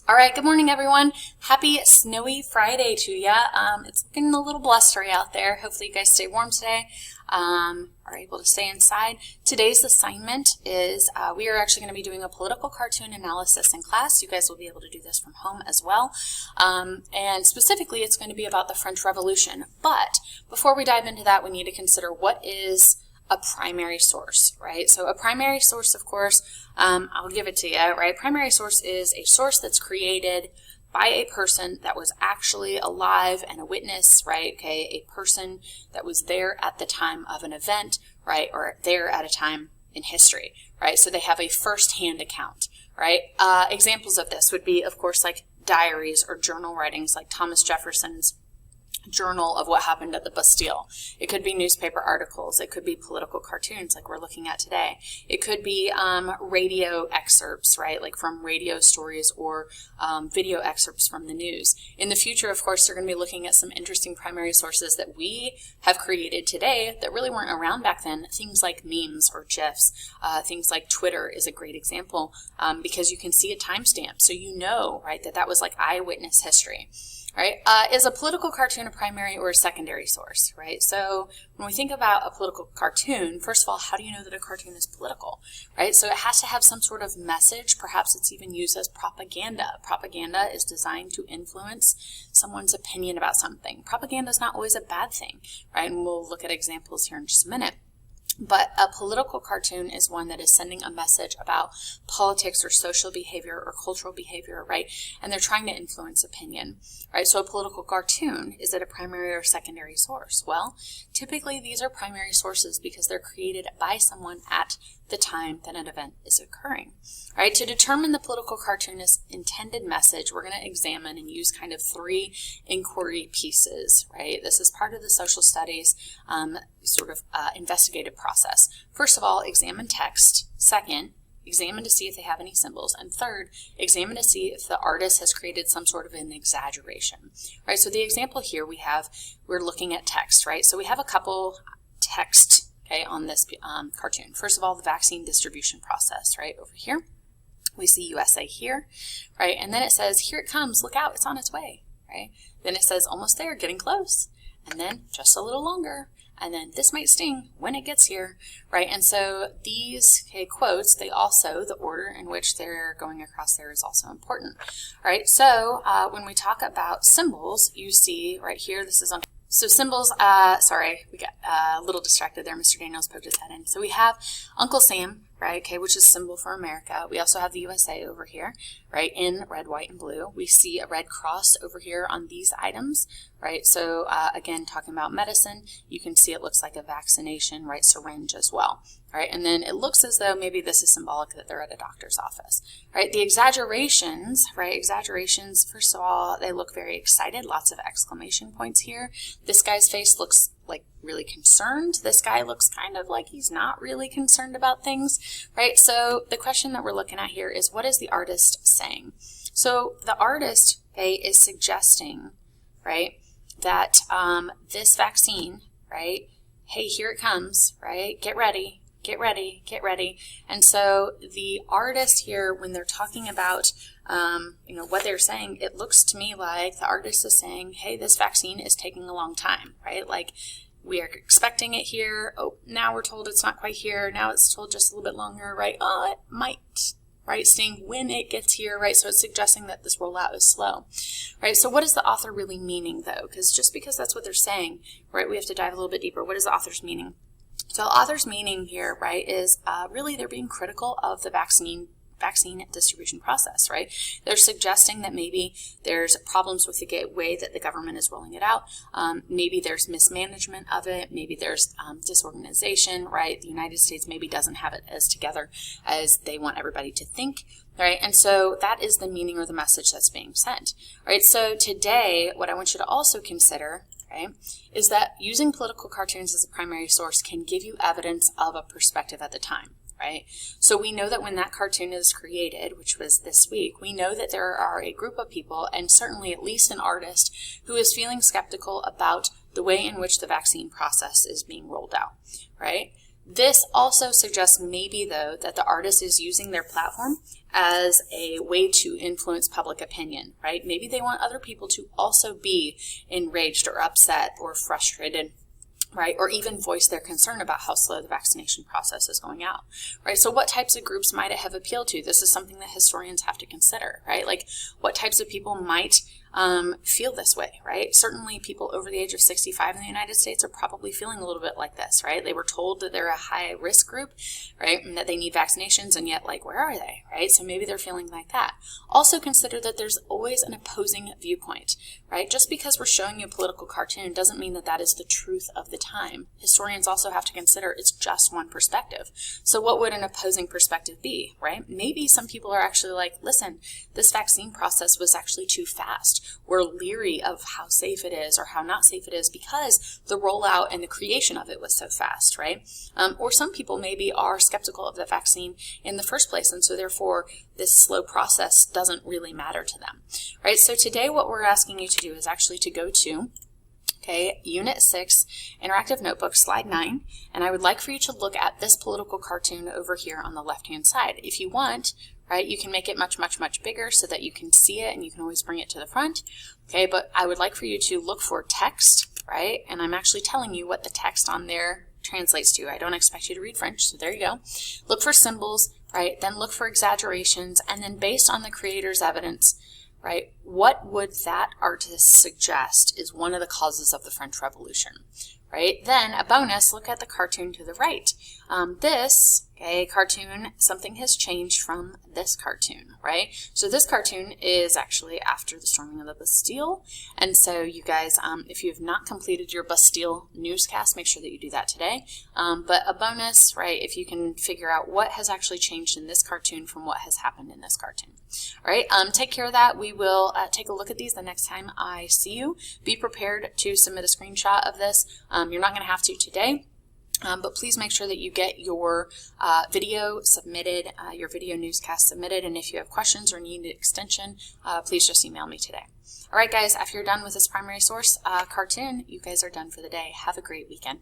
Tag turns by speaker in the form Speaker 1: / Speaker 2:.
Speaker 1: All right, good morning, everyone. Happy snowy Friday to ya. It's getting a little blustery out there. Hopefully you guys stay warm today, are able to stay inside. Today's assignment is we are actually going to be doing a political cartoon analysis in class. You guys will be able to do this from home as well. And specifically, it's going to be about the French Revolution. But before we dive into that, we need to consider what is a primary source, right? So a primary source, of course, I'll give it to you, right? Primary source is a source that's created by a person that was actually alive and a witness, right? Okay, a person that was there at the time of an event, right? Or there at a time in history, right? So they have a first-hand account, right? Examples of this would be, of course, like diaries or journal writings, like Thomas Jefferson's journal of what happened at the Bastille. It could be newspaper articles. It could be political cartoons like we're looking at today. It could be radio excerpts, right, like from radio stories or video excerpts from the news. In the future, of course, they're going to be looking at some interesting primary sources that we have created today that really weren't around back then. Things like memes or GIFs. Things like Twitter is a great example because you can see a timestamp. So you know, right, that was like eyewitness history. Right? Is a political cartoon a primary or a secondary source, right? So when we think about a political cartoon, first of all, how do you know that a cartoon is political, right? So it has to have some sort of message. Perhaps it's even used as propaganda. Propaganda is designed to influence someone's opinion about something. Propaganda is not always a bad thing, right? And we'll look at examples here in just a minute. But a political cartoon is one that is sending a message about politics or social behavior or cultural behavior, right? And they're trying to influence opinion, right? So a political cartoon, is it a primary or secondary source? Well, typically these are primary sources because they're created by someone at the time that an event is occurring, right? To determine the political cartoonist's intended message, we're going to examine and use kind of three inquiry pieces, right? This is part of the social studies investigative process. First of all, examine text. Second, examine to see if they have any symbols. And third, examine to see if the artist has created some sort of an exaggeration, right? So the example here we're looking at text, right? So we have a couple text, okay, on this cartoon. First of all, the vaccine distribution process, right, over here. We see USA here, right? And then it says, here it comes, look out, it's on its way, right? Then it says, almost there, getting close. And then just a little longer. And then this might sting when it gets here, right? And so these quotes, the order in which they're going across there is also important, right? So when we talk about symbols, you see right here, this is on. So symbols, sorry, we got a little distracted there. Mr. Daniels poked his head in. So we have Uncle Sam, right, okay, which is symbol for America. We also have the USA over here, right, in red, white, and blue. We see a red cross over here on these items, right? So again, talking about medicine, you can see it looks like a vaccination, right, syringe as well, right? And then it looks as though maybe this is symbolic that they're at a doctor's office, right? The exaggerations, right, first of all, they look very excited, lots of exclamation points here. This guy's face looks like really concerned. This guy looks kind of like he's not really concerned about things, right? So the question that we're looking at here is, what is the artist saying? So the artist, is suggesting, right, that this vaccine, right, hey, here it comes, right, get ready, get ready, get ready. And so the artist here, when they're talking about what they're saying, it looks to me like the artist is saying, hey, this vaccine is taking a long time, right? Like, we are expecting it here. Oh, now we're told it's not quite here. Now it's told just a little bit longer, right? Oh, it might, right? Saying when it gets here, right? So it's suggesting that this rollout is slow, right? So what is the author really meaning, though? Because just because that's what they're saying, right, we have to dive a little bit deeper. What is the author's meaning? So the author's meaning here, right, is really they're being critical of the vaccine distribution process, right? They're suggesting that maybe there's problems with the way that the government is rolling it out. Maybe there's mismanagement of it. Maybe there's disorganization, right? The United States maybe doesn't have it as together as they want everybody to think, right? And so that is the meaning or the message that's being sent, right? So today, what I want you to also consider, right, is that using political cartoons as a primary source can give you evidence of a perspective at the time. Right? So we know that when that cartoon is created, which was this week, we know that there are a group of people, and certainly at least an artist, who is feeling skeptical about the way in which the vaccine process is being rolled out, right? This also suggests maybe, though, that the artist is using their platform as a way to influence public opinion, right? Maybe they want other people to also be enraged or upset or frustrated, right? Or even voice their concern about how slow the vaccination process is going out, right? So what types of groups might it have appealed to? This is something that historians have to consider, right? Like what types of people might feel this way, right? Certainly people over the age of 65 in the United States are probably feeling a little bit like this, right? They were told that they're a high risk group, right? And that they need vaccinations, and yet like, where are they, right? So maybe they're feeling like that. Also consider that there's always an opposing viewpoint, right? Just because we're showing you a political cartoon doesn't mean that that is the truth of the time. Historians also have to consider it's just one perspective. So what would an opposing perspective be, right? Maybe some people are actually like, listen, this vaccine process was actually too fast. We're leery of how safe it is or how not safe it is because the rollout and the creation of it was so fast, right? Or some people maybe are skeptical of the vaccine in the first place, and so therefore this slow process doesn't really matter to them, right? So today what we're asking you to do is actually to go to Unit 6, Interactive Notebook, Slide 9, and I would like for you to look at this political cartoon over here on the left-hand side. If you want, right, you can make it much, much, much bigger so that you can see it and you can always bring it to the front, okay, but I would like for you to look for text, right, and I'm actually telling you what the text on there translates to. I don't expect you to read French, so there you go. Look for symbols, right, then look for exaggerations, and then based on the creator's evidence, right, what would that artist suggest is one of the causes of the French Revolution, right? Then a bonus, look at the cartoon to the right. This cartoon, something has changed from this cartoon, right? So this cartoon is actually after the storming of the Bastille, and so you guys, if you have not completed your Bastille newscast, make sure that you do that today. But a bonus, right, if you can figure out what has actually changed in this cartoon from what has happened in this cartoon. All right, take care of that. We will take a look at these the next time I see you. Be prepared to submit a screenshot of this. You're not going to have to today. But please make sure that you get your video submitted, your video newscast submitted, and if you have questions or need an extension, please just email me today. All right, guys, after you're done with this primary source cartoon, you guys are done for the day. Have a great weekend.